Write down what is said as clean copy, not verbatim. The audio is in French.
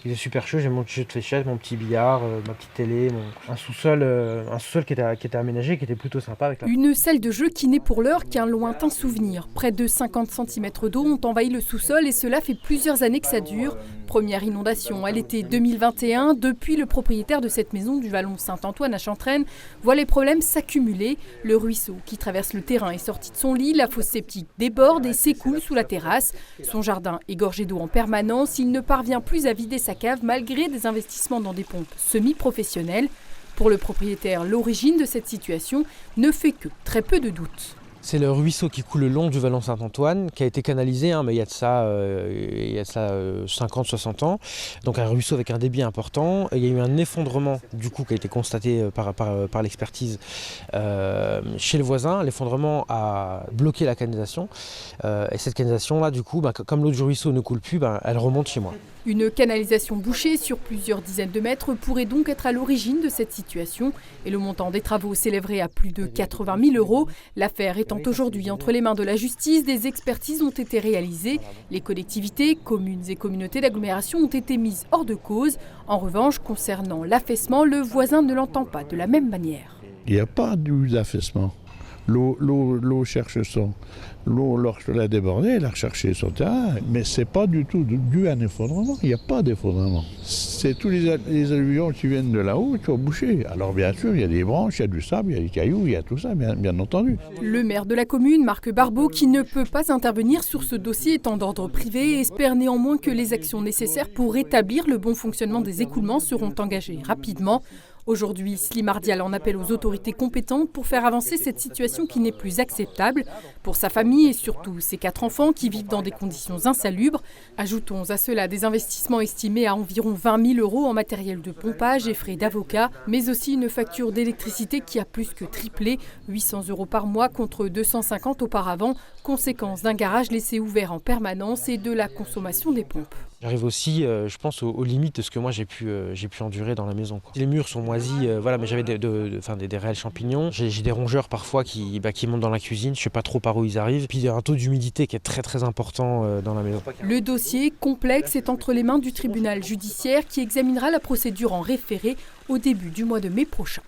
Il faisait super chaud, j'ai mon petit jeu de fléchettes, mon petit billard, ma petite télé, un sous-sol qui était aménagé, qui était plutôt sympa avec la... Une salle de jeu qui n'est pour l'heure qu'un lointain souvenir. Près de 50 cm d'eau ont envahi le sous-sol et cela fait plusieurs années que ça dure. Première inondation à l'été 2021. Depuis, le propriétaire de cette maison du Vallon Saint-Antoine à Chantraine voit les problèmes s'accumuler. Le ruisseau qui traverse le terrain est sorti de son lit, la fosse septique déborde et s'écoule sous la terrasse. Son jardin est gorgé d'eau en permanence. Il ne parvient plus à vider sa cave malgré des investissements dans des pompes semi-professionnelles. Pour le propriétaire, l'origine de cette situation ne fait que très peu de doutes. C'est le ruisseau qui coule le long du Vallon Saint-Antoine, qui a été canalisé, mais il y a de ça 50-60 ans. Donc un ruisseau avec un débit important. Il y a eu un effondrement du coup qui a été constaté par l'expertise chez le voisin. L'effondrement a bloqué la canalisation. Et cette canalisation-là, du coup, comme l'eau du ruisseau ne coule plus, elle remonte chez moi. Une canalisation bouchée sur plusieurs dizaines de mètres pourrait donc être à l'origine de cette situation. Et le montant des travaux s'élèverait à plus de 80 000 €. L'affaire étant aujourd'hui entre les mains de la justice, des expertises ont été réalisées. Les collectivités, communes et communautés d'agglomération ont été mises hors de cause. En revanche, concernant l'affaissement, le voisin ne l'entend pas de la même manière. Il n'y a pas d'affaissement. L'eau cherche son... L'eau, lorsqu'elle a débordé, elle a recherché son terrain. Mais ce n'est pas du tout dû à un effondrement. Il n'y a pas d'effondrement. C'est tous les alluvions qui viennent de là-haut qui ont bouché. Alors bien sûr, il y a des branches, il y a du sable, il y a des cailloux, il y a tout ça, bien entendu. Le maire de la commune, Marc Barbeau, qui ne peut pas intervenir sur ce dossier étant d'ordre privé, espère néanmoins que les actions nécessaires pour rétablir le bon fonctionnement des écoulements seront engagées rapidement. Aujourd'hui, Slimardial en appelle aux autorités compétentes pour faire avancer cette situation qui n'est plus acceptable pour sa famille et surtout ses 4 enfants qui vivent dans des conditions insalubres. Ajoutons à cela des investissements estimés à environ 20 000 € en matériel de pompage et frais d'avocat, mais aussi une facture d'électricité qui a plus que triplé, 800 € par mois contre 250 auparavant, conséquence d'un garage laissé ouvert en permanence et de la consommation des pompes. J'arrive aussi, je pense, aux limites de ce que moi j'ai pu endurer dans la maison, quoi. Les murs sont moisis, mais j'avais des réels champignons. J'ai des rongeurs parfois qui montent dans la cuisine, je ne sais pas trop par où ils arrivent. Puis il y a un taux d'humidité qui est très très important dans la maison. Le dossier complexe est entre les mains du tribunal judiciaire qui examinera la procédure en référé au début du mois de mai prochain.